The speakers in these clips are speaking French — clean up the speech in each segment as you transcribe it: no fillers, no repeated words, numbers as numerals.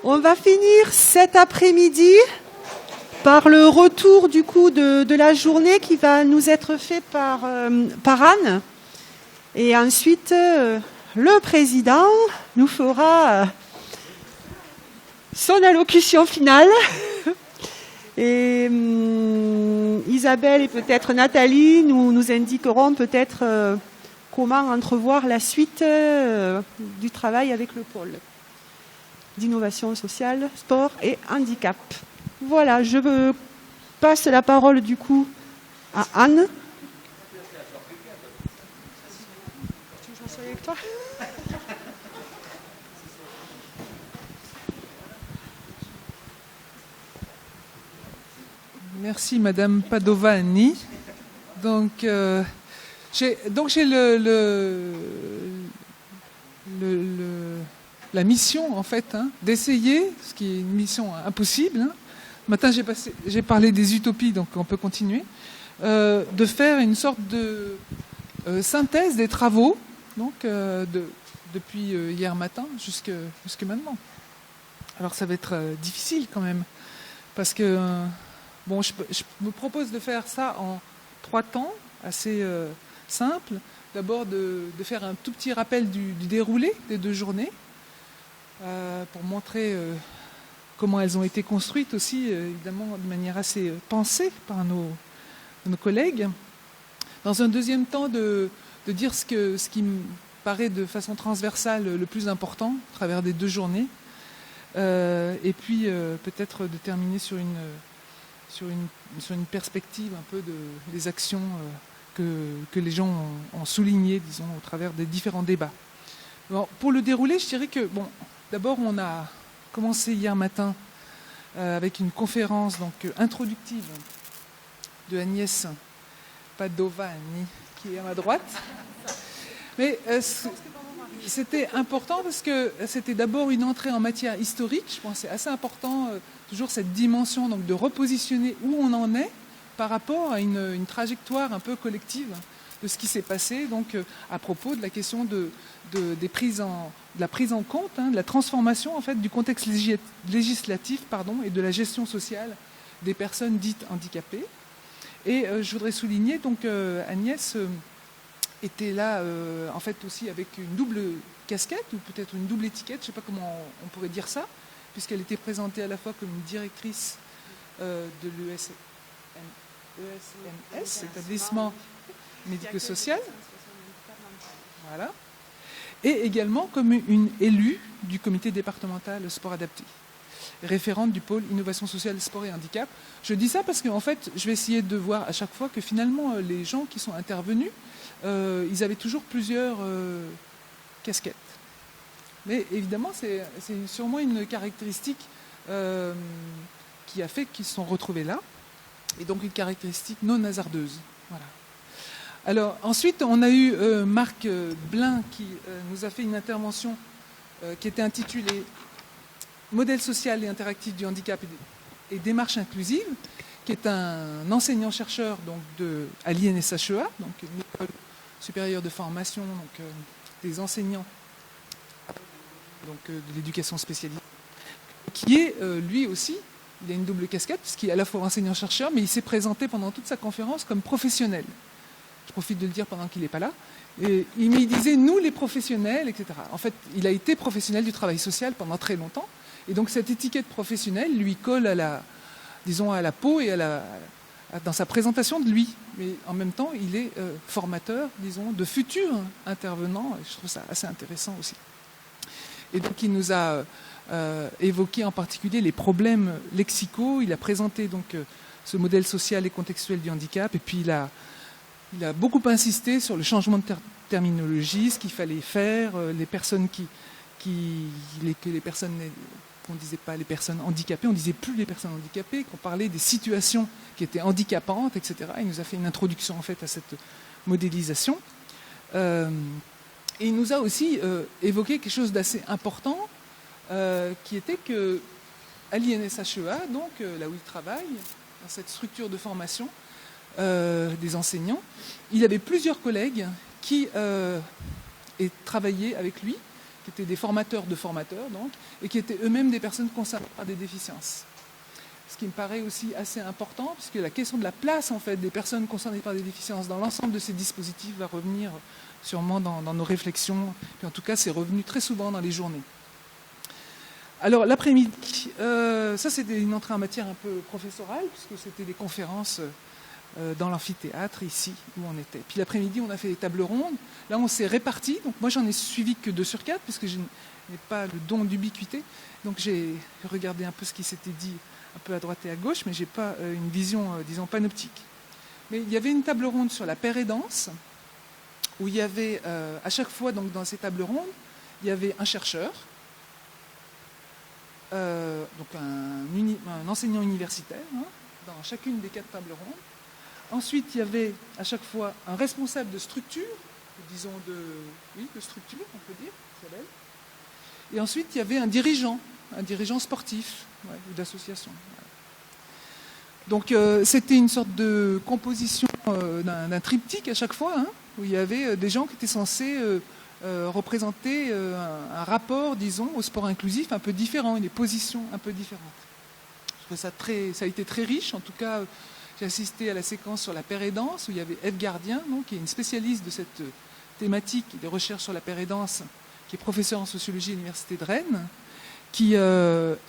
On va finir cet après-midi par le retour du coup de la journée qui va nous être fait par Anne. Et ensuite, le président nous fera son allocution finale. Et Isabelle et peut-être Nathalie nous indiqueront peut-être comment entrevoir la suite du travail avec le pôle d'innovation sociale, sport et handicap. Voilà, je passe la parole du coup à Anne. Tu veux que je m'assoie avec toi ? Merci Madame Padovani. Donc j'ai la mission en fait d'essayer, ce qui est une mission impossible. Ce matin j'ai parlé des utopies, donc on peut continuer, de faire une sorte de synthèse des travaux, donc depuis hier matin jusque maintenant. Alors ça va être difficile quand même, parce que je me propose de faire ça en 3 temps, assez simple. D'abord de faire un tout petit rappel du déroulé des 2 journées, pour montrer comment elles ont été construites aussi, évidemment, de manière assez pensée par nos collègues. Dans un deuxième temps, de dire ce qui me paraît de façon transversale le plus important à travers des 2 journées. Et puis peut-être de terminer sur une perspective un peu des actions que les gens ont soulignées, disons, au travers des différents débats. Bon, pour le dérouler, je dirais que, d'abord, on a commencé hier matin avec une conférence introductive de Agnès Padovani, qui est à ma droite. Mais c'était important parce que c'était d'abord une entrée en matière historique. Je pense que c'est assez important, toujours cette dimension de repositionner où on en est par rapport à une trajectoire un peu collective de ce qui s'est passé, à propos de la question de la prise en compte, de la transformation en fait du contexte législatif et de la gestion sociale des personnes dites handicapées. Et je voudrais souligner Agnès était là en fait aussi avec une double casquette ou peut-être une double étiquette, je ne sais pas comment on pourrait dire ça, puisqu'elle était présentée à la fois comme une directrice de l'ESMS, établissement médico-social, voilà, et également comme une élue du comité départemental sport adapté, référente du pôle innovation sociale, sport et handicap. Je dis ça parce qu'en fait, je vais essayer de voir à chaque fois que finalement les gens qui sont intervenus, ils avaient toujours plusieurs casquettes. Mais évidemment, c'est sûrement une caractéristique qui a fait qu'ils se sont retrouvés là, et donc une caractéristique non hasardeuse. Voilà. Alors ensuite, on a eu Marc Blin qui nous a fait une intervention qui était intitulée « Modèle social et interactif du handicap et démarche inclusive », qui est un enseignant-chercheur à l'INSHEA, donc une école supérieure de formation des enseignants de l'éducation spécialisée, qui est lui aussi, il a une double casquette, puisqu'il est à la fois enseignant-chercheur, mais il s'est présenté pendant toute sa conférence comme professionnel. Je profite de le dire pendant qu'il n'est pas là. Et il disait, nous les professionnels, etc. En fait, il a été professionnel du travail social pendant très longtemps, et donc cette étiquette professionnelle lui colle à la peau et dans sa présentation de lui. Mais en même temps, il est formateur, disons, de futurs intervenants, et je trouve ça assez intéressant aussi. Et donc il nous a évoqué en particulier les problèmes lexicaux, il a présenté ce modèle social et contextuel du handicap, et puis il a beaucoup insisté sur le changement de terminologie, ce qu'il fallait faire, les personnes qu'on ne disait pas les personnes handicapées, on ne disait plus les personnes handicapées, qu'on parlait des situations qui étaient handicapantes, etc. Il nous a fait une introduction en fait à cette modélisation. Et il nous a aussi évoqué quelque chose d'assez important, qui était qu'à l'INSHEA, là où il travaille, dans cette structure de formation des enseignants, il avait plusieurs collègues qui travaillaient avec lui qui étaient des formateurs de formateurs, donc, et qui étaient eux-mêmes des personnes concernées par des déficiences. Ce qui me paraît aussi assez important, puisque la question de la place en fait, des personnes concernées par des déficiences dans l'ensemble de ces dispositifs va revenir sûrement dans nos réflexions, puis en tout cas c'est revenu très souvent dans les journées. Alors l'après-midi, ça c'était une entrée en matière un peu professorale, puisque c'était des conférences dans l'amphithéâtre ici où on était. Puis l'après-midi on a fait des tables rondes, là on s'est répartis, donc moi j'en ai suivi que 2 sur 4, puisque je n'ai pas le don d'ubiquité, donc j'ai regardé un peu ce qui s'était dit un peu à droite et à gauche, mais je n'ai pas une vision, disons, panoptique. Mais il y avait une table ronde sur la pérédance, où il y avait, à chaque fois, donc, dans ces tables rondes, il y avait un chercheur, donc un enseignant universitaire, hein, dans chacune des 4 tables rondes. Ensuite, il y avait à chaque fois un responsable de structure, disons de structure, on peut dire, Isabelle. Et ensuite, il y avait un dirigeant sportif, ouais, ou d'association. Ouais. Donc, c'était une sorte de composition d'un triptyque à chaque fois, hein, où il y avait des gens qui étaient censés représenter un rapport, disons, au sport inclusif un peu différent, des positions un peu différentes. Je trouve ça a été très riche. En tout cas, j'ai assisté à la séquence sur la pérédance, où il y avait Eve Gardien, donc, qui est une spécialiste de cette thématique des recherches sur la pérédance, qui est professeur en sociologie à l'Université de Rennes, qui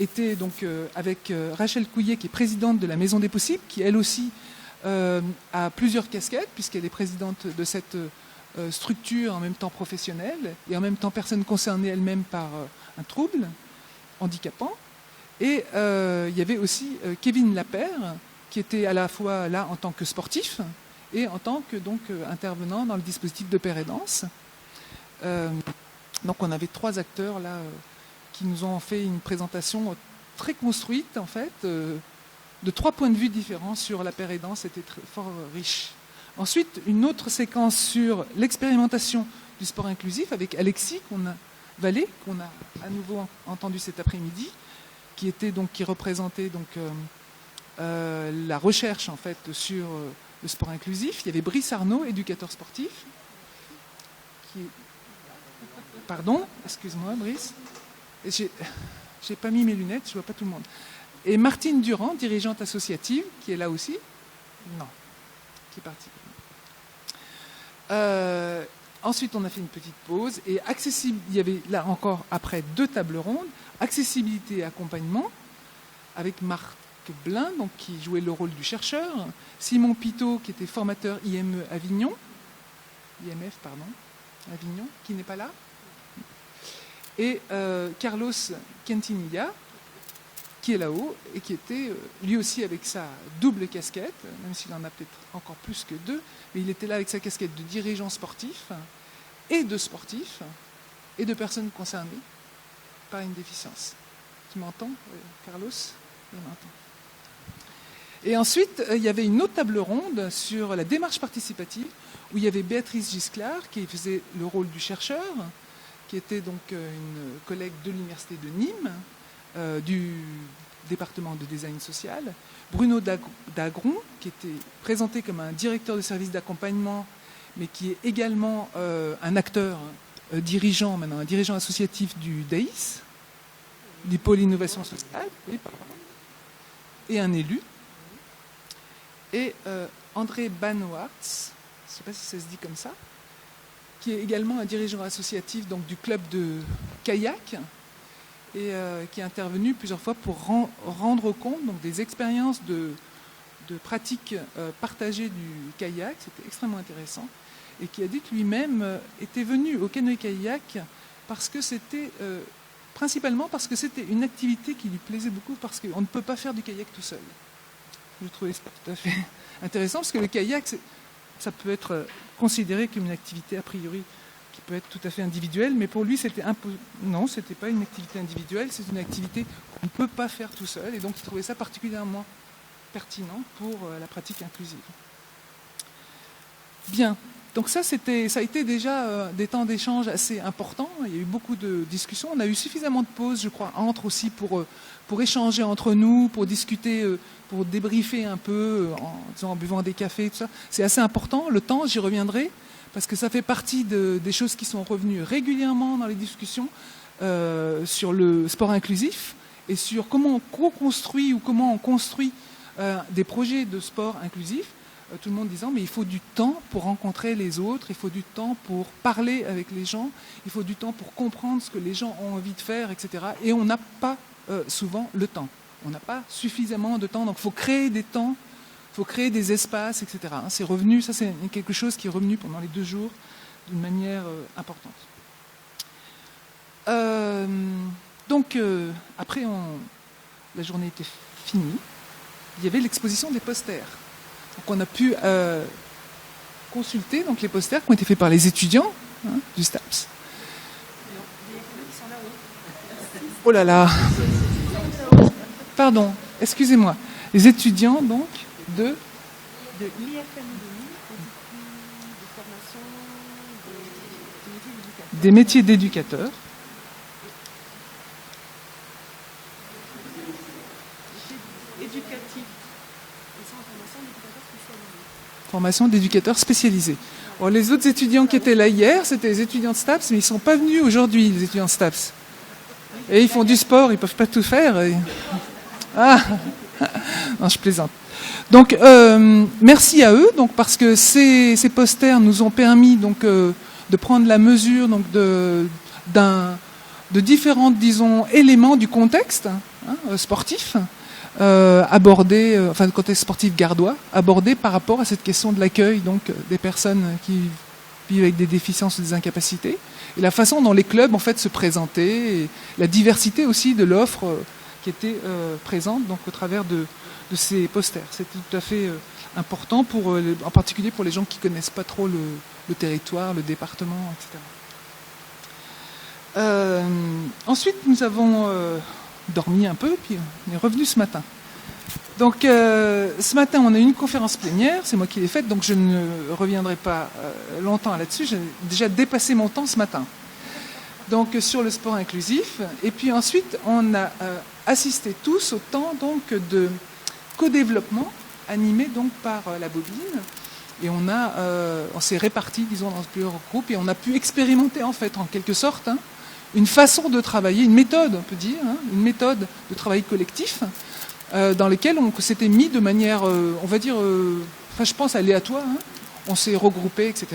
était donc avec Rachel Couillet, qui est présidente de la Maison des Possibles, qui elle aussi a plusieurs casquettes, puisqu'elle est présidente de cette structure en même temps professionnelle et en même temps personne concernée elle-même par un trouble handicapant. Et il y avait aussi Kevin Lapère, qui était à la fois là en tant que sportif et en tant que donc intervenant dans le dispositif de pérédance. Donc on avait 3 acteurs là qui nous ont fait une présentation très construite en fait, de 3 points de vue différents sur la pérédance. C'était fort riche. Ensuite, une autre séquence sur l'expérimentation du sport inclusif avec Alexis Vallée, qu'on a à nouveau entendu cet après-midi, qui représentait donc la recherche en fait sur le sport inclusif. Il y avait Brice Arnaud, éducateur sportif, Pardon, excuse-moi Brice. J'ai pas mis mes lunettes, je vois pas tout le monde. Et Martine Durand, dirigeante associative, qui est là aussi. Non, qui est partie. Ensuite, on a fait une petite pause. Et il y avait là encore, après 2 tables rondes, accessibilité et accompagnement, avec Marc Blin, donc, qui jouait le rôle du chercheur, Simon Pitot, qui était formateur IMF, Avignon, qui n'est pas là, et Carlos Quintinilla, qui est là-haut, et qui était lui aussi avec sa double casquette, même s'il en a peut-être encore plus que 2, mais il était là avec sa casquette de dirigeant sportif, et de personnes concernées par une déficience. Tu m'entends, Carlos? Il m'entend. Et ensuite, il y avait une autre table ronde sur la démarche participative, où il y avait Béatrice Gisclard, qui faisait le rôle du chercheur, qui était donc une collègue de l'Université de Nîmes, du département de design social, Bruno Dagron, qui était présenté comme un directeur de service d'accompagnement, mais qui est également un acteur dirigeant, maintenant un dirigeant associatif du DAIS, du pôle innovation sociale, et un élu, et André Banoarts, je ne sais pas si ça se dit comme ça, qui est également un dirigeant associatif donc, du club de kayak, et qui est intervenu plusieurs fois pour rendre compte donc, des expériences de pratiques partagées du kayak. C'était extrêmement intéressant. Et qui a dit que lui-même était venu au canoë-kayak parce que c'était, principalement parce que c'était une activité qui lui plaisait beaucoup, parce qu'on ne peut pas faire du kayak tout seul. Je trouvais ça tout à fait intéressant, parce que le kayak, ça peut être considéré comme une activité a priori qui peut être tout à fait individuelle, mais pour lui, non, c'était pas une activité individuelle, c'est une activité qu'on ne peut pas faire tout seul, et donc il trouvait ça particulièrement pertinent pour la pratique inclusive. Bien, donc ça a été déjà des temps d'échange assez importants, il y a eu beaucoup de discussions, on a eu suffisamment de pauses, je crois, entre aussi pour échanger entre nous, pour discuter, pour débriefer un peu, en buvant des cafés, tout ça. C'est assez important, le temps, j'y reviendrai, parce que ça fait partie des choses qui sont revenues régulièrement dans les discussions sur le sport inclusif et sur comment on co-construit ou comment on construit des projets de sport inclusif. Tout le monde disant mais il faut du temps pour rencontrer les autres, il faut du temps pour parler avec les gens, il faut du temps pour comprendre ce que les gens ont envie de faire, etc. Et on n'a pas souvent le temps. On n'a pas suffisamment de temps, donc il faut créer des temps, il faut créer des espaces, etc. C'est revenu, ça c'est quelque chose qui est revenu pendant les 2 jours d'une manière importante. Donc après la journée était finie, il y avait l'exposition des posters. Donc on a pu consulter donc, les posters qui ont été faits par les étudiants du STAPS. Oh là là. Pardon, excusez-moi. Les étudiants donc de des métiers d'éducateurs. Formation d'éducateurs spécialisés. Bon, les autres étudiants qui étaient là hier, c'était les étudiants de STAPS, mais ils ne sont pas venus aujourd'hui, les étudiants de STAPS. Et ils font du sport, ils ne peuvent pas tout faire. Et... Ah non, je plaisante. Donc, merci à eux, donc, parce que ces posters nous ont permis donc, de prendre la mesure donc, de différents, disons, éléments du contexte sportif. Abordé, enfin le contexte sportif gardois, abordé par rapport à cette question de l'accueil donc des personnes qui vivent avec des déficiences ou des incapacités, et la façon dont les clubs en fait se présentaient, et la diversité aussi de l'offre qui était présente donc au travers de ces posters. C'était tout à fait important pour, en particulier pour les gens qui connaissent pas trop le territoire, le département, etc. Ensuite, nous avons dormi un peu, puis on est revenu ce matin. Donc ce matin, on a eu une conférence plénière, c'est moi qui l'ai faite, donc je ne reviendrai pas longtemps là-dessus, j'ai déjà dépassé mon temps ce matin. Donc sur le sport inclusif, et puis ensuite, on a assisté tous au temps donc, de co-développement animé donc, par la Bobine, et on s'est répartis, disons, dans plusieurs groupes, et on a pu expérimenter en fait, en quelque sorte, une façon de travailler, une méthode, on peut dire, une méthode de travail collectif dans laquelle on s'était mis de manière, on va dire, enfin, je pense aléatoire. On s'est regroupés, etc.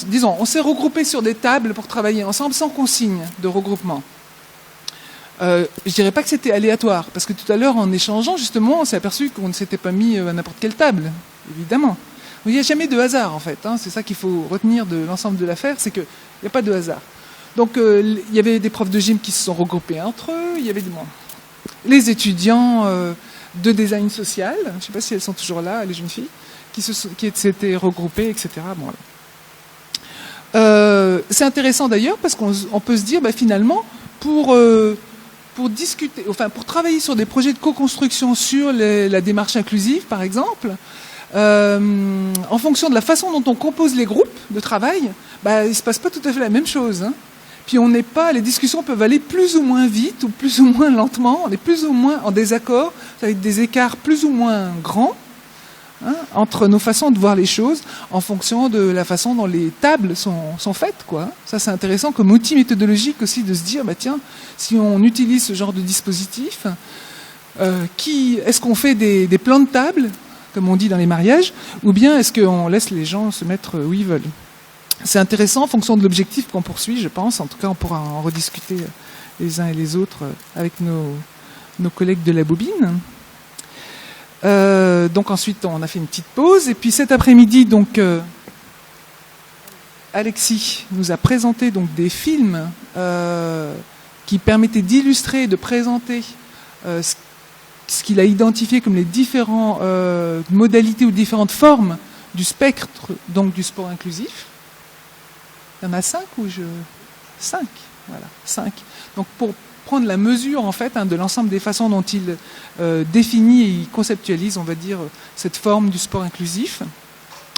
Disons, on s'est regroupés sur des tables pour travailler ensemble sans consigne de regroupement. Je dirais pas que c'était aléatoire, parce que tout à l'heure, en échangeant, justement, on s'est aperçu qu'on ne s'était pas mis à n'importe quelle table, évidemment. Il n'y a jamais de hasard, en fait. C'est ça qu'il faut retenir de l'ensemble de l'affaire, c'est qu'il n'y a pas de hasard. Donc, il y avait des profs de gym qui se sont regroupés entre eux, il y avait les étudiants de design social, je ne sais pas si elles sont toujours là, les jeunes filles, qui s'étaient regroupées, etc. Bon, c'est intéressant d'ailleurs, parce qu'on peut se dire, finalement, pour discuter, enfin, pour travailler sur des projets de co-construction sur la démarche inclusive, par exemple, en fonction de la façon dont on compose les groupes de travail, il ne se passe pas tout à fait la même chose. Puis les discussions peuvent aller plus ou moins vite ou plus ou moins lentement, on est plus ou moins en désaccord, avec des écarts plus ou moins grands entre nos façons de voir les choses en fonction de la façon dont les tables sont faites, quoi. Ça, c'est intéressant comme outil méthodologique aussi de se dire, tiens, si on utilise ce genre de dispositif, est-ce qu'on fait des plans de table, comme on dit dans les mariages, ou bien est-ce qu'on laisse les gens se mettre où ils veulent? C'est intéressant en fonction de l'objectif qu'on poursuit, je pense. En tout cas, on pourra en rediscuter les uns et les autres avec nos collègues de la Bobine. Donc ensuite, on a fait une petite pause. Et puis cet après-midi, donc, Alexis nous a présenté donc, des films qui permettaient d'illustrer et de présenter ce qu'il a identifié comme les différentes modalités ou différentes formes du spectre donc, du sport inclusif. Il y en a 5 ou 5, voilà, 5. Donc pour prendre la mesure en fait de l'ensemble des façons dont il définit et il conceptualise, on va dire, cette forme du sport inclusif,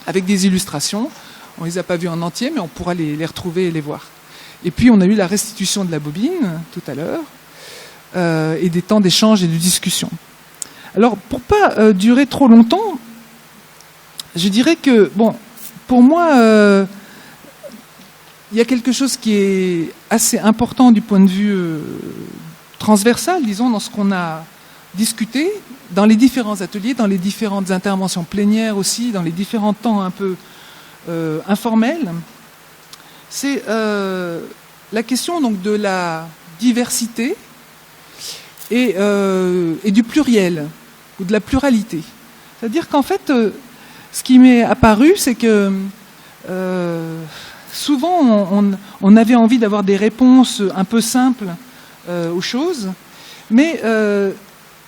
avec des illustrations. On les a pas vues en entier, mais on pourra les retrouver et les voir. Et puis on a eu la restitution de la Bobine tout à l'heure, et des temps d'échange et de discussion. Alors pour pas durer trop longtemps, je dirais que pour moi, il y a quelque chose qui est assez important du point de vue transversal, disons, dans ce qu'on a discuté, dans les différents ateliers, dans les différentes interventions plénières aussi, dans les différents temps un peu informels. C'est la question donc de la diversité et du pluriel, ou de la pluralité. C'est-à-dire qu'en fait, ce qui m'est apparu, c'est que souvent, on avait envie d'avoir des réponses un peu simples aux choses, mais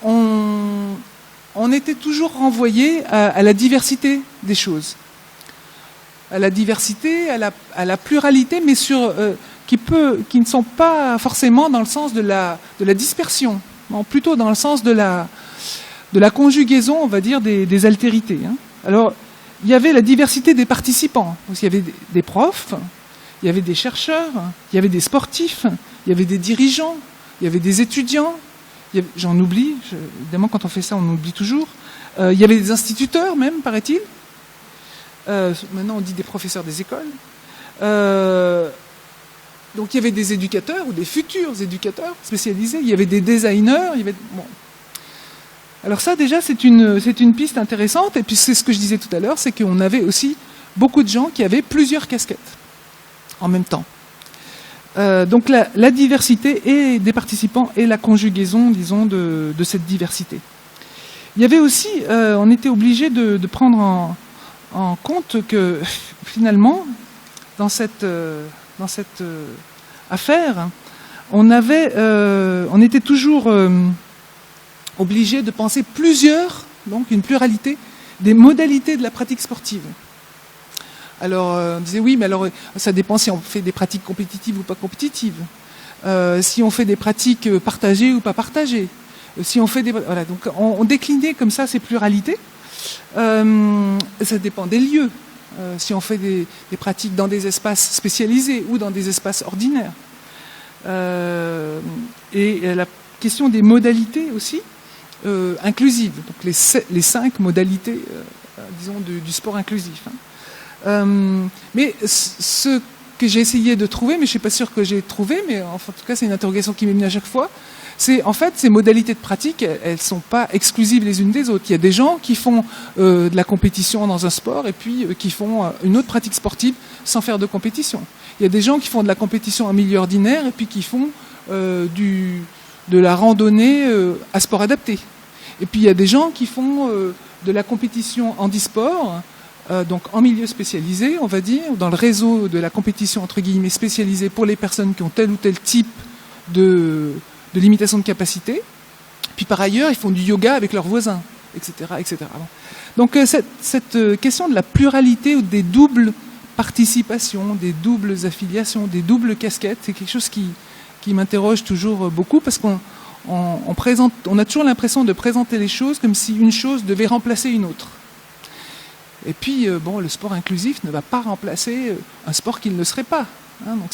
on était toujours renvoyé à la diversité des choses, à la diversité, à la pluralité, mais qui ne sont pas forcément dans le sens de la dispersion, non, plutôt dans le sens de la conjugaison, on va dire, des altérités. Hein. Alors, il y avait la diversité des participants. Donc, il y avait des profs, il y avait des chercheurs, il y avait des sportifs, il y avait des dirigeants, il y avait des étudiants, j'en oublie, évidemment quand on fait ça on oublie toujours, il y avait des instituteurs même, paraît-il, maintenant on dit des professeurs des écoles, donc il y avait des éducateurs ou des futurs éducateurs spécialisés, il y avait des designers, bon. Alors ça déjà c'est une piste intéressante, et puis c'est ce que je disais tout à l'heure, c'est qu'on avait aussi beaucoup de gens qui avaient plusieurs casquettes en même temps. Donc la diversité et des participants et la conjugaison, disons, de cette diversité. Il y avait aussi, on était obligé de prendre en compte que finalement, dans cette affaire, on était toujours obligé de penser donc une pluralité des modalités de la pratique sportive. Alors, on disait oui, mais alors ça dépend si on fait des pratiques compétitives ou pas compétitives, si on fait des pratiques partagées ou pas partagées, si on fait voilà, donc on déclinait comme ça ces pluralités. Ça dépend des lieux, si on fait des pratiques dans des espaces spécialisés ou dans des espaces ordinaires. Et la question des modalités aussi inclusives, donc les 5 modalités, disons, du sport inclusif. Hein. Mais ce que j'ai essayé de trouver, mais je ne suis pas sûr que j'ai trouvé, mais en tout cas c'est une interrogation qui m'est venue à chaque fois, c'est en fait ces modalités de pratique, elles ne sont pas exclusives les unes des autres. Il y a des gens qui font de la compétition dans un sport et puis qui font une autre pratique sportive sans faire de compétition. Il y a des gens qui font de la compétition en milieu ordinaire et puis qui font de la randonnée à sport adapté. Et puis il y a des gens qui font de la compétition handisport, donc en milieu spécialisé, on va dire, dans le réseau de la compétition entre guillemets spécialisée pour les personnes qui ont tel ou tel type de limitation de capacité. Puis par ailleurs, ils font du yoga avec leurs voisins, etc. etc. Donc cette question de la pluralité ou des doubles participations, des doubles affiliations, des doubles casquettes, c'est quelque chose qui m'interroge toujours beaucoup, parce qu'on a toujours l'impression de présenter les choses comme si une chose devait remplacer une autre. Et puis, le sport inclusif ne va pas remplacer un sport qui ne le serait pas. Hein, donc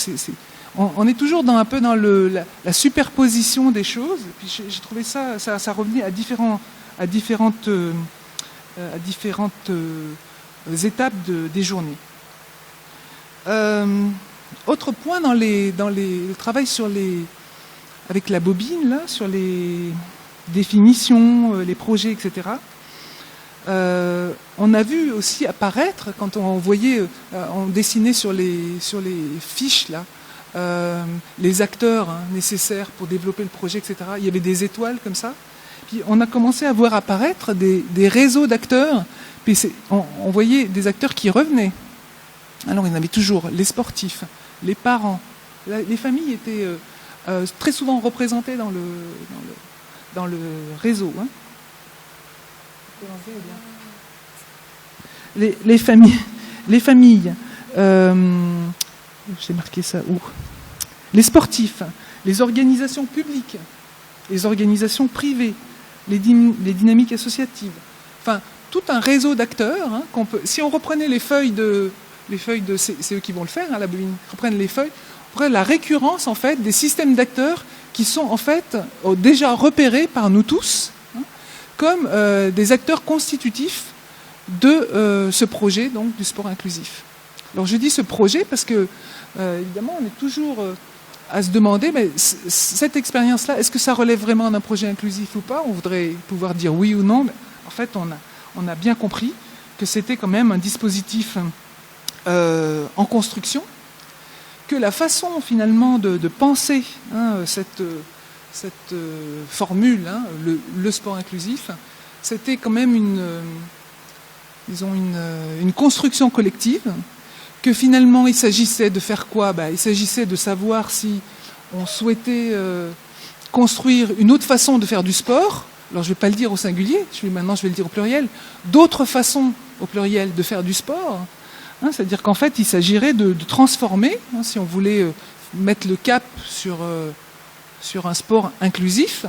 on est toujours un peu dans la superposition des choses. Et puis j'ai trouvé ça revenait à différentes étapes des journées. Autre point dans le travail avec la bobine, là, sur les définitions, les projets, etc. On a vu aussi apparaître, quand on dessinait sur les fiches là, les acteurs nécessaires pour développer le projet, etc. Il y avait des étoiles comme ça. Puis on a commencé à voir apparaître des réseaux d'acteurs. Puis on voyait des acteurs qui revenaient. Alors il y en avait toujours les sportifs, les parents, les familles étaient très souvent représentées dans le réseau. Hein. Les familles, j'ai marqué ça où ? Les sportifs, les organisations publiques, les organisations privées, les dynamiques associatives, enfin tout un réseau d'acteurs. Hein, si on reprenait les feuilles de c'est eux qui vont le faire, hein, la bobine, reprennent les feuilles, on pourrait la récurrence en fait des systèmes d'acteurs qui sont en fait déjà repérés par nous tous, hein, comme des acteurs constitutifs de ce projet donc, du sport inclusif. Alors je dis ce projet parce que, évidemment, on est toujours à se demander, mais cette expérience-là, est-ce que ça relève vraiment d'un projet inclusif ou pas? On voudrait pouvoir dire oui ou non, mais en fait, on a bien compris que c'était quand même un dispositif en construction, que la façon finalement de penser cette formule, le sport inclusif, c'était quand même une construction collective, que finalement il s'agissait de faire quoi? Il s'agissait de savoir si on souhaitait construire une autre façon de faire du sport. Alors je ne vais pas le dire au singulier, maintenant je vais le dire au pluriel. D'autres façons au pluriel de faire du sport. C'est-à-dire qu'en fait il s'agirait de transformer, si on voulait mettre le cap sur un sport inclusif,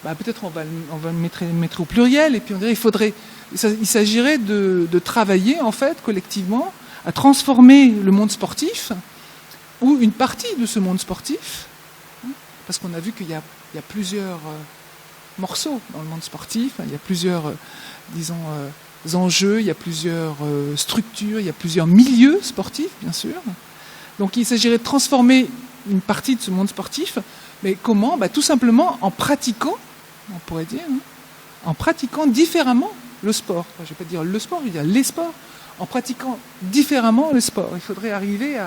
peut-être on va le mettre au pluriel, et puis on dirait il s'agirait de travailler en fait collectivement à transformer le monde sportif, ou une partie de ce monde sportif, parce qu'on a vu qu'il y a plusieurs morceaux dans le monde sportif, il y a plusieurs, enjeux, il y a plusieurs structures, il y a plusieurs milieux sportifs, bien sûr. Donc il s'agirait de transformer une partie de ce monde sportif, mais comment? Tout simplement en pratiquant, on pourrait dire, en pratiquant différemment le sport. Je ne vais pas dire le sport, je vais dire les sports. En pratiquant différemment le sport. Il faudrait arriver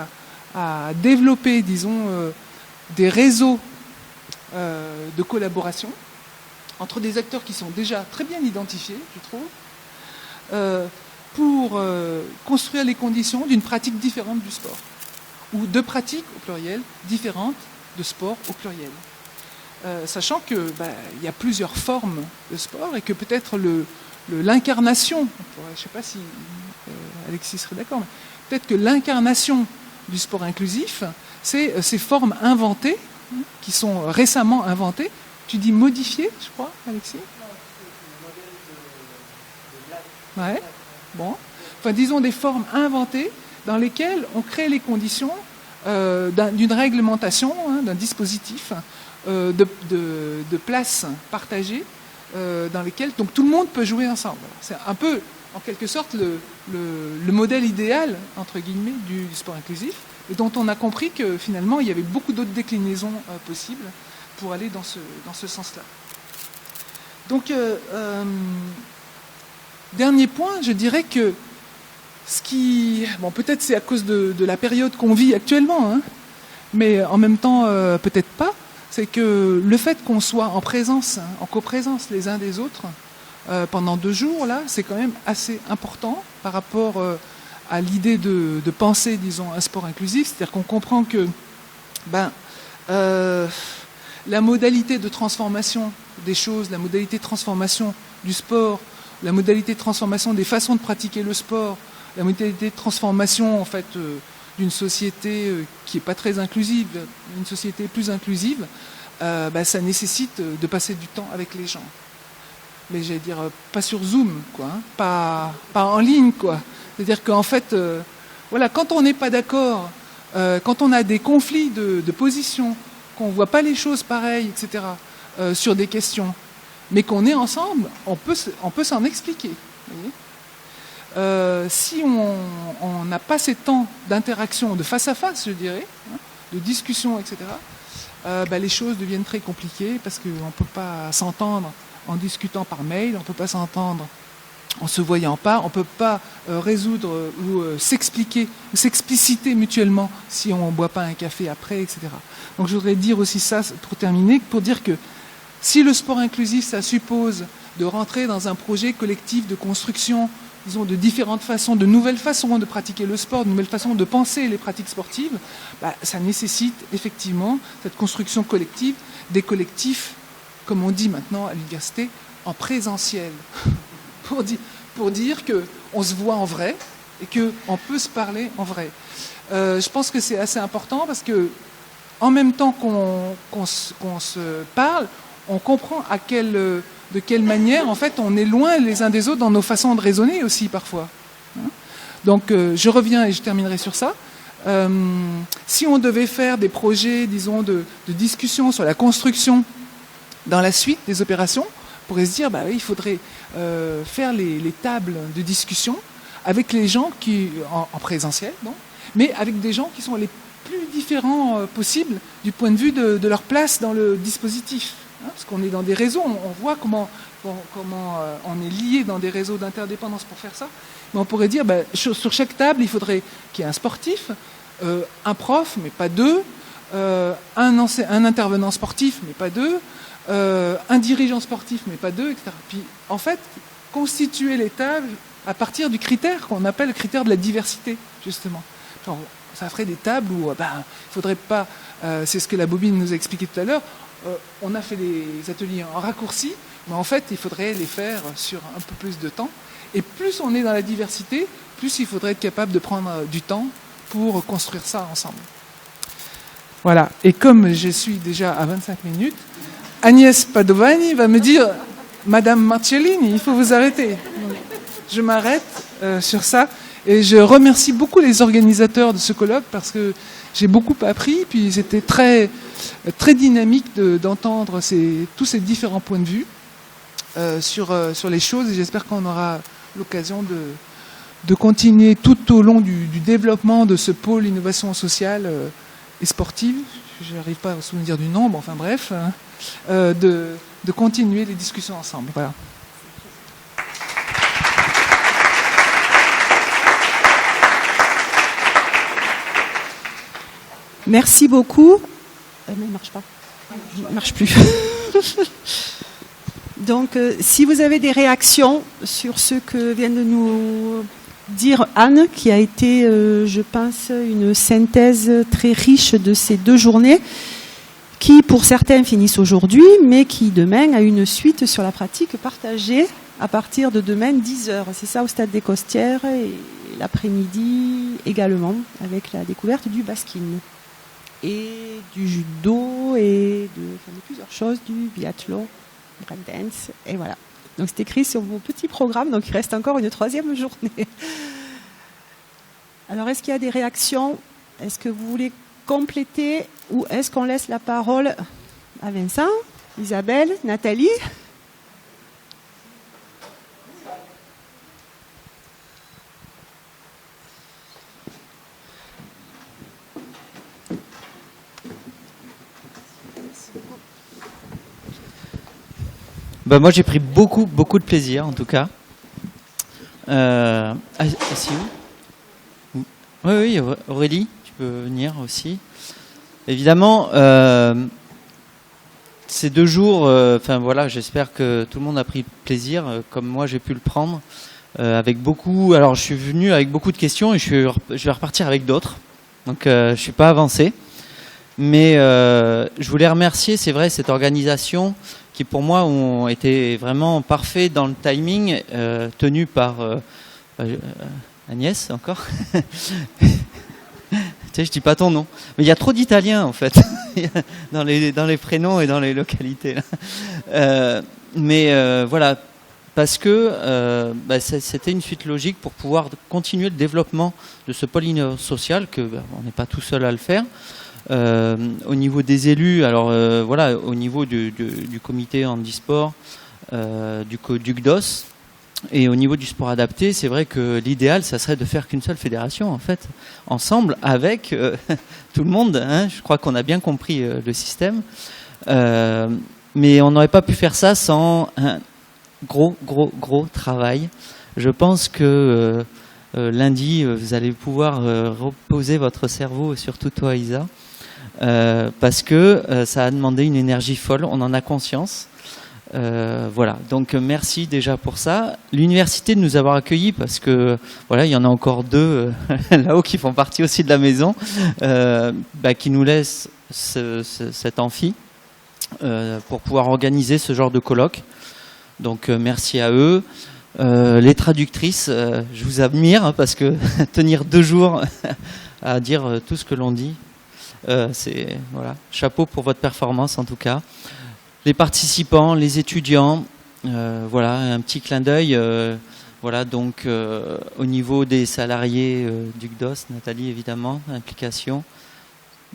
à développer, des réseaux de collaboration entre des acteurs qui sont déjà très bien identifiés, je trouve, pour construire les conditions d'une pratique différente du sport, ou de pratiques, au pluriel, différentes de sport, au pluriel. Sachant qu'il y a plusieurs formes de sport et que peut-être l'incarnation, je ne sais pas si Alexis serait d'accord, mais peut-être que l'incarnation du sport inclusif, c'est ces formes inventées, qui sont récemment inventées. Tu dis modifiées, je crois, Alexis? Ouais. Bon. Enfin, disons des formes inventées dans lesquelles on crée les conditions d'une réglementation, d'un dispositif de places partagées dans lesquelles donc tout le monde peut jouer ensemble. C'est un peu, en quelque sorte, le modèle idéal, entre guillemets, du sport inclusif, et dont on a compris que finalement il y avait beaucoup d'autres déclinaisons possibles pour aller dans ce sens-là. Donc, dernier point, je dirais que peut-être c'est à cause de la période qu'on vit actuellement, mais en même temps peut-être pas, c'est que le fait qu'on soit en présence, en coprésence les uns des autres pendant 2 jours, là, c'est quand même assez important par rapport à l'idée de penser, un sport inclusif. C'est-à-dire qu'on comprend que la modalité de transformation des choses, la modalité de transformation du sport, la modalité de transformation des façons de pratiquer le sport, la modalité de transformation en fait d'une société qui n'est pas très inclusive, une société plus inclusive, ça nécessite de passer du temps avec les gens. Mais j'allais dire, pas sur Zoom, quoi, pas en ligne, quoi. C'est-à-dire qu'en fait, quand on n'est pas d'accord, quand on a des conflits de position, qu'on ne voit pas les choses pareilles, etc., sur des questions, mais qu'on est ensemble, on peut s'en expliquer. Vous voyez, si on n'a pas ces temps d'interaction, de face à face, je dirais, de discussion, etc., les choses deviennent très compliquées parce qu'on ne peut pas s'entendre en discutant par mail, on ne peut pas s'entendre en se voyant pas, on ne peut pas résoudre ou s'expliciter mutuellement si on ne boit pas un café après, etc. Donc je voudrais dire aussi ça pour terminer, pour dire que si le sport inclusif, ça suppose de rentrer dans un projet collectif de construction, de différentes façons, de nouvelles façons de pratiquer le sport, de nouvelles façons de penser les pratiques sportives, ça nécessite effectivement cette construction collective, des collectifs, comme on dit maintenant à l'université, en présentiel, pour dire qu'on se voit en vrai et qu'on peut se parler en vrai. Je pense que c'est assez important parce que en même temps qu'on se parle, on comprend de quelle manière, en fait, on est loin les uns des autres dans nos façons de raisonner aussi, parfois. Donc, je reviens et je terminerai sur ça. Si on devait faire des projets, de discussion sur la construction dans la suite des opérations, pourrait se dire, bah oui, il faudrait faire les tables de discussion avec les gens qui, en présentiel, non, mais avec des gens qui sont les plus différents possibles du point de vue de leur place dans le dispositif. Hein, parce qu'on est dans des réseaux, on voit comment on est lié dans des réseaux d'interdépendance pour faire ça. Mais on pourrait dire, bah, sur chaque table, il faudrait qu'il y ait un sportif, un prof, mais pas deux, un intervenant sportif, mais pas deux, un dirigeant sportif, mais pas deux, etc. Puis, en fait, constituer les tables à partir du critère qu'on appelle le critère de la diversité, justement. Genre, ça ferait des tables où, il faudrait pas, c'est ce que la Bobine nous a expliqué tout à l'heure, on a fait des ateliers en raccourci, mais en fait, il faudrait les faire sur un peu plus de temps. Et plus on est dans la diversité, plus il faudrait être capable de prendre du temps pour construire ça ensemble. Voilà. Et comme je suis déjà à 25 minutes, Agnès Padovani va me dire « Madame Marcellini, il faut vous arrêter ». Je m'arrête sur ça. Et je remercie beaucoup les organisateurs de ce colloque parce que j'ai beaucoup appris. Puis c'était très, très dynamique d'entendre tous ces différents points de vue sur les choses. Et j'espère qu'on aura l'occasion de continuer tout au long du développement de ce pôle innovation sociale et sportive. Je n'arrive pas à me souvenir du nom, mais enfin bref, de continuer les discussions ensemble. Voilà. Merci beaucoup. Mais il ne marche pas. Il ne marche plus. Donc, si vous avez des réactions sur ce que vient de nous dire Anne, qui a été, je pense, une synthèse très riche de ces 2 journées, qui, pour certains, finissent aujourd'hui, mais qui, demain, a une suite sur la pratique partagée à partir de demain, 10h. C'est ça, au Stade des Costières, et l'après-midi également, avec la découverte du basking. Et du judo, et de plusieurs choses, du biathlon, breakdance, et voilà. Donc c'est écrit sur vos petits programmes, donc il reste encore une 3e journée. Alors est-ce qu'il y a des réactions? Est-ce que vous voulez compléter, ou est-ce qu'on laisse la parole à Vincent, Isabelle, Nathalie? Bah moi j'ai pris beaucoup de plaisir en tout cas. Si oui, Aurélie, tu peux venir aussi. Évidemment, ces 2 jours, voilà, j'espère que tout le monde a pris plaisir, comme moi j'ai pu le prendre, avec beaucoup. Alors je suis venu avec beaucoup de questions et je vais repartir avec d'autres. Donc je suis pas avancé, mais je voulais remercier, c'est vrai, cette organisation qui pour moi ont été vraiment parfaits dans le timing, tenu par Agnès encore. Tu sais, je dis pas ton nom, mais il y a trop d'Italiens en fait dans les prénoms et dans les localités. Voilà, parce que c'était une suite logique pour pouvoir continuer le développement de ce pôle innovation social, que on n'est pas tout seul à le faire. Au niveau des élus, alors voilà, au niveau du comité handisport, du CDOS, et au niveau du sport adapté, c'est vrai que l'idéal, ça serait de faire qu'une seule fédération, en fait, ensemble, avec tout le monde. Hein, je crois qu'on a bien compris le système. Mais on n'aurait pas pu faire ça sans un gros travail. Je pense que lundi, vous allez pouvoir reposer votre cerveau, surtout toi, Isa, parce que ça a demandé une énergie folle, on en a conscience. Voilà, donc merci déjà pour ça. L'université de nous avoir accueillis, parce que voilà, il y en a encore 2 là-haut qui font partie aussi de la maison, qui nous laissent cet amphi pour pouvoir organiser ce genre de colloque. Donc merci à eux. Les traductrices, je vous admire, hein, parce que tenir 2 jours à dire tout ce que l'on dit, c'est voilà, chapeau pour votre performance en tout cas. Les participants, les étudiants, voilà, un petit clin d'œil. Voilà, donc au niveau des salariés du CDOS, Nathalie évidemment, implication.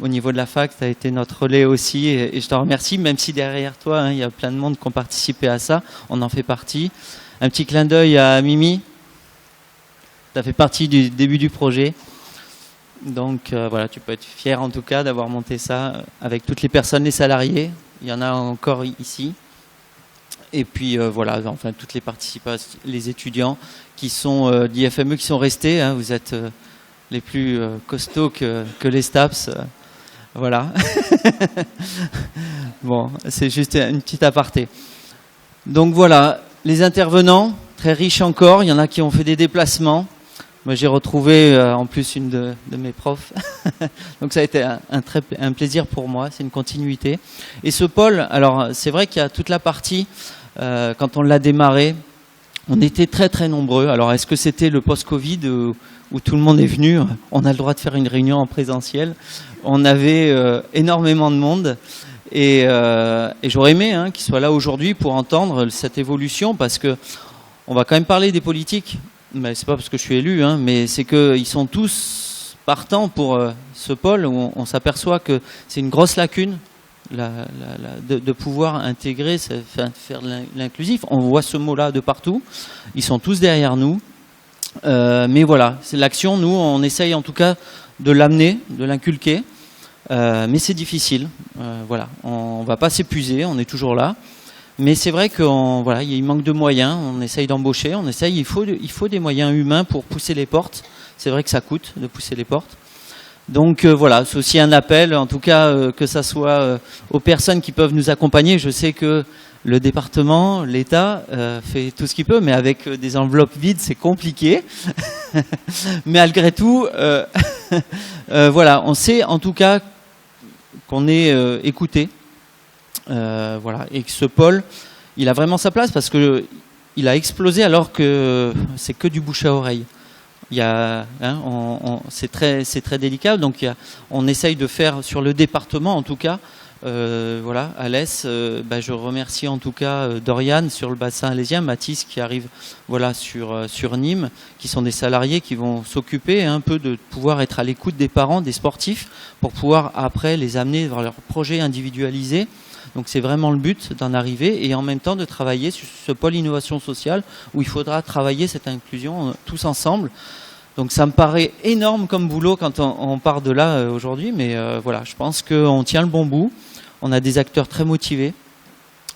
au niveau de la fac, tu as été notre relais aussi, et je te remercie, même si derrière toi, hein, il y a plein de monde qui ont participé à ça, on en fait partie. Un petit clin d'œil à Mimi, tu as fait partie du début du projet. Donc voilà, tu peux être fier en tout cas d'avoir monté ça avec toutes les personnes, les salariés, il y en a encore ici. Et puis voilà, enfin toutes les participants, les étudiants qui sont d'IFME qui sont restés, hein, vous êtes les plus costauds que les STAPS, voilà. Bon, c'est juste une petite aparté. Donc voilà, les intervenants, très riches encore, il y en a qui ont fait des déplacements. Moi j'ai retrouvé en plus une de mes profs, donc ça a été un plaisir pour moi, c'est une continuité. Et ce pôle, alors c'est vrai qu'il y a toute la partie, quand on l'a démarré, on était très très nombreux. Alors est-ce que c'était le post-Covid où tout le monde est venu, on a le droit de faire une réunion en présentiel, on avait énormément de monde. Et j'aurais aimé hein, qu'il soit là aujourd'hui pour entendre cette évolution, parce que on va quand même parler des politiques. Mais c'est pas parce que je suis élu, hein, mais c'est qu'ils sont tous partants pour ce pôle où on s'aperçoit que c'est une grosse lacune de pouvoir intégrer, faire l'inclusif. On voit ce mot-là de partout. Ils sont tous derrière nous. Mais voilà, c'est l'action. Nous, on essaye en tout cas de l'amener, de l'inculquer. Mais c'est difficile. Voilà, on va pas s'épuiser. On est toujours là. Mais c'est vrai qu'il voilà, il manque de moyens, on essaye d'embaucher, il faut des moyens humains pour pousser les portes. C'est vrai que ça coûte de pousser les portes. Donc voilà, c'est aussi un appel, en tout cas que ça soit aux personnes qui peuvent nous accompagner. Je sais que le département, l'État fait tout ce qu'il peut, mais avec des enveloppes vides, c'est compliqué. Mais malgré tout, voilà, on sait en tout cas qu'on est écouté. Voilà, et que ce pôle, il a vraiment sa place parce que il a explosé alors que c'est que du bouche à oreille. Il y a, hein, c'est très délicat, donc on essaye de faire sur le département en tout cas. Voilà, Alès, je remercie en tout cas Doriane sur le bassin alésien, Mathis qui arrive voilà sur Nîmes, qui sont des salariés qui vont s'occuper un peu de pouvoir être à l'écoute des parents, des sportifs, pour pouvoir après les amener vers leur projet individualisé. Donc c'est vraiment le but d'en arriver et en même temps de travailler sur ce pôle innovation sociale où il faudra travailler cette inclusion tous ensemble. Donc ça me paraît énorme comme boulot quand on part de là aujourd'hui, mais voilà, je pense qu'on tient le bon bout. On a des acteurs très motivés.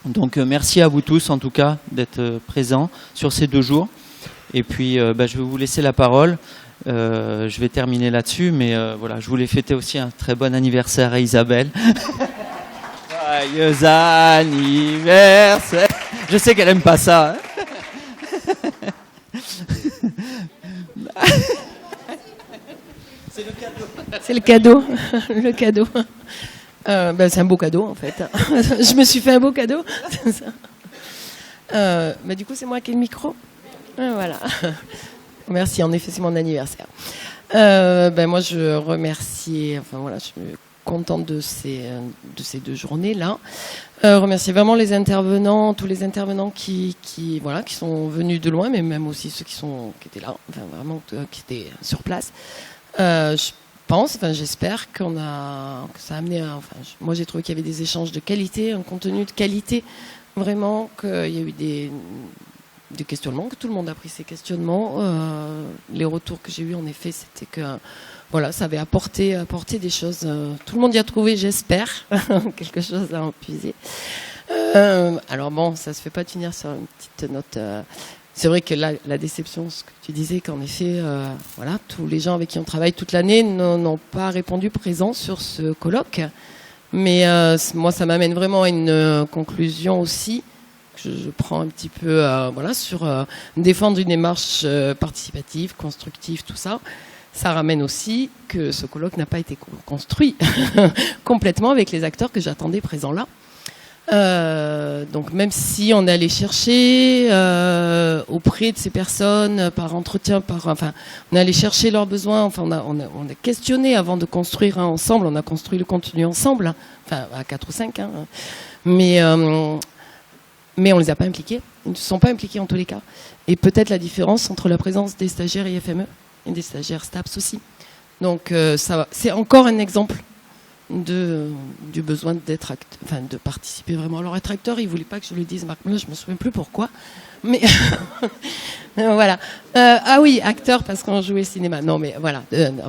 Donc merci à vous tous en tout cas d'être présents sur ces 2 jours. Et puis je vais vous laisser la parole. Je vais terminer là-dessus, mais voilà, je voulais fêter aussi un très bon anniversaire à Isabelle. Joyeux anniversaire. Je sais qu'elle aime pas ça. Hein. C'est le cadeau. C'est le cadeau. Le cadeau. C'est un beau cadeau en fait. Je me suis fait un beau cadeau. Du coup, c'est moi qui ai le micro. Voilà. Merci. En effet, c'est mon anniversaire. Moi, je remercie. Enfin voilà, je suis contente de ces 2 journées-là. Remercier vraiment les intervenants, tous les intervenants qui sont venus de loin, mais même aussi ceux qui étaient là, enfin vraiment qui étaient sur place. Je pense, j'espère que ça a amené. Moi, j'ai trouvé qu'il y avait des échanges de qualité, un contenu de qualité, vraiment qu'il y a eu des questionnements, que tout le monde a pris ces questionnements. Les retours que j'ai eus, en effet, c'était que voilà, ça avait apporté des choses. Tout le monde y a trouvé, j'espère, quelque chose à en puiser. Alors bon, ça se fait pas de finir sur une petite note. C'est vrai que la déception, ce que tu disais, qu'en effet, voilà, tous les gens avec qui on travaille toute l'année n'ont pas répondu présent sur ce colloque. Mais moi, ça m'amène vraiment à une conclusion aussi. Je prends un petit peu sur défendre une démarche participative, constructive, tout ça. Ça ramène aussi que ce colloque n'a pas été construit complètement avec les acteurs que j'attendais présents là. Donc même si on est allé chercher auprès de ces personnes par entretien, on est allé chercher leurs besoins, on a questionné avant de construire ensemble, on a construit le contenu ensemble, à 4 ou 5, mais on les a pas impliqués, ils ne se sont pas impliqués en tous les cas. Et peut-être la différence entre la présence des stagiaires IFME et des stagiaires STAPS aussi. Donc c'est encore un exemple du besoin d'être de participer vraiment. Alors être acteur, il voulait pas que je le dise, Marc, là je me souviens plus pourquoi, mais voilà. Ah oui, acteur parce qu'on jouait au cinéma. Non mais voilà,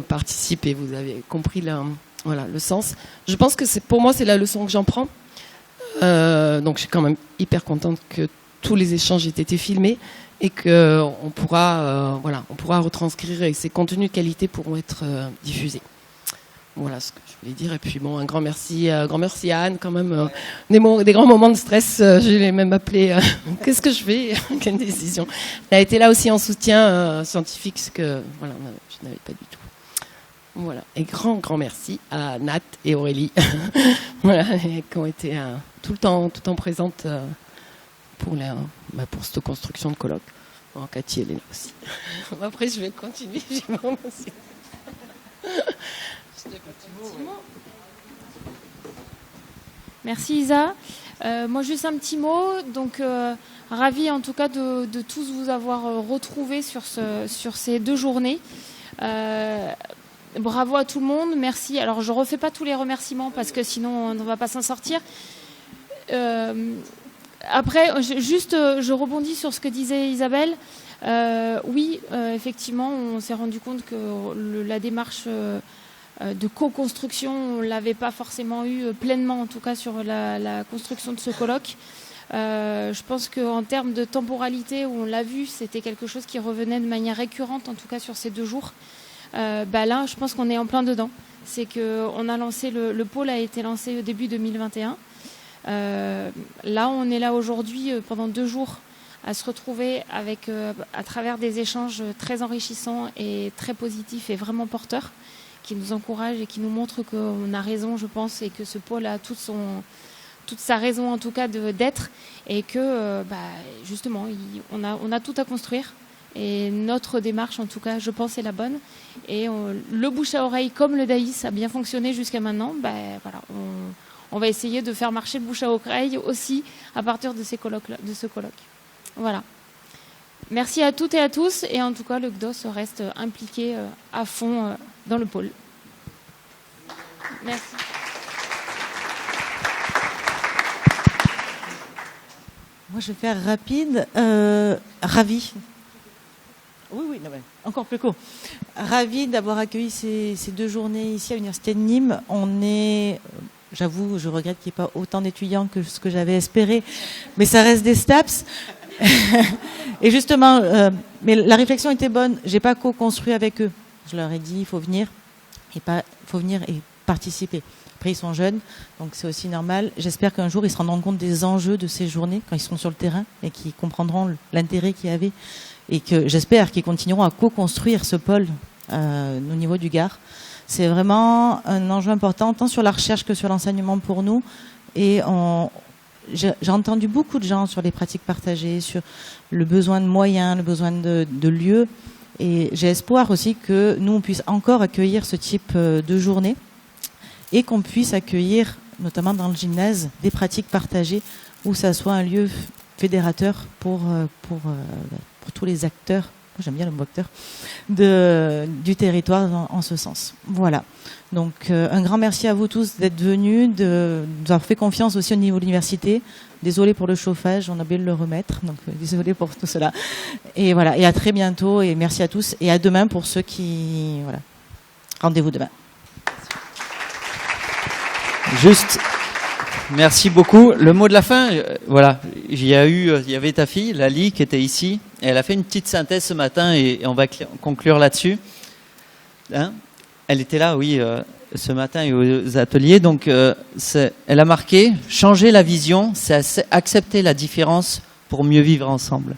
participer, vous avez compris le sens. Je pense que pour moi c'est la leçon que j'en prends. Donc je suis quand même hyper contente que tous les échanges aient été filmés et que on pourra retranscrire et que ces contenus de qualité pourront être diffusés. Voilà ce que je voulais dire. Et puis bon, un grand merci à Anne quand même. Des grands moments de stress, je l'ai même appelé. Qu'est-ce que je fais? Quelle décision? Elle a été là aussi en soutien scientifique, ce que voilà, je n'avais pas du tout. Voilà. Et grand merci à Nat et Aurélie, voilà, qui ont été tout le temps présentes pour cette construction de colloque. Bon, Cathy, elle est là aussi. Après, je vais continuer. Merci Isa. Moi juste un petit mot. Donc ravi en tout cas de tous vous avoir retrouvés sur ces 2 journées. Bravo à tout le monde, merci. Alors je refais pas tous les remerciements parce que sinon on ne va pas s'en sortir. Après, je rebondis sur ce que disait Isabelle. Oui, effectivement, on s'est rendu compte que la démarche de co-construction, on ne l'avait pas forcément eu pleinement, en tout cas sur la construction de ce colloque. Je pense qu'en termes de temporalité, où on l'a vu, c'était quelque chose qui revenait de manière récurrente, en tout cas sur ces 2 jours. Là, je pense qu'on est en plein dedans. C'est qu'on a lancé, le pôle a été lancé au début 2021. Là, on est là aujourd'hui pendant 2 jours à se retrouver à travers des échanges très enrichissants et très positifs et vraiment porteurs, qui nous encouragent et qui nous montrent qu'on a raison, je pense, et que ce pôle a toute sa raison en tout cas d'être, et que justement, on a tout à construire. Et notre démarche, en tout cas, je pense, est la bonne. Et le bouche à oreille, comme le DAIS a bien fonctionné jusqu'à maintenant, voilà, on va essayer de faire marcher le bouche à oreille aussi à partir de ce colloque. Voilà. Merci à toutes et à tous. Et en tout cas, le CDOS reste impliqué à fond dans le pôle. Merci. Moi, je vais faire rapide. Ravi. Oui, non, encore plus court. Ravi d'avoir accueilli ces 2 journées ici à l'Université de Nîmes. On est, j'avoue, je regrette qu'il n'y ait pas autant d'étudiants que ce que j'avais espéré, mais ça reste des STAPS. Et justement, mais la réflexion était bonne. J'ai pas co-construit avec eux. Je leur ai dit, il faut venir et participer. Après, ils sont jeunes, donc c'est aussi normal. J'espère qu'un jour, ils se rendront compte des enjeux de ces journées quand ils seront sur le terrain et qu'ils comprendront l'intérêt qu'il y avait. Et que j'espère qu'ils continueront à co-construire ce pôle au niveau du Gard. C'est vraiment un enjeu important, tant sur la recherche que sur l'enseignement pour nous. Et j'ai entendu beaucoup de gens sur les pratiques partagées, sur le besoin de moyens, le besoin de lieux. Et j'ai espoir aussi que nous, on puisse encore accueillir ce type de journée et qu'on puisse accueillir, notamment dans le gymnase, des pratiques partagées où ça soit un lieu fédérateur pour tous les acteurs, j'aime bien le mot acteur, du territoire en ce sens. Voilà. Donc un grand merci à vous tous d'être venus, d'avoir fait confiance aussi au niveau de l'université. Désolé pour le chauffage, on a oublié de le remettre, donc désolé pour tout cela. Et voilà, et à très bientôt, et merci à tous, et à demain pour ceux qui... Voilà. Rendez-vous demain. Juste, merci beaucoup. Le mot de la fin, voilà, il y avait ta fille, Lali, qui était ici, et elle a fait une petite synthèse ce matin, et on va conclure là-dessus. Hein? Elle était là, oui, ce matin et aux ateliers. Donc, elle a marqué « Changer la vision, c'est accepter la différence pour mieux vivre ensemble ».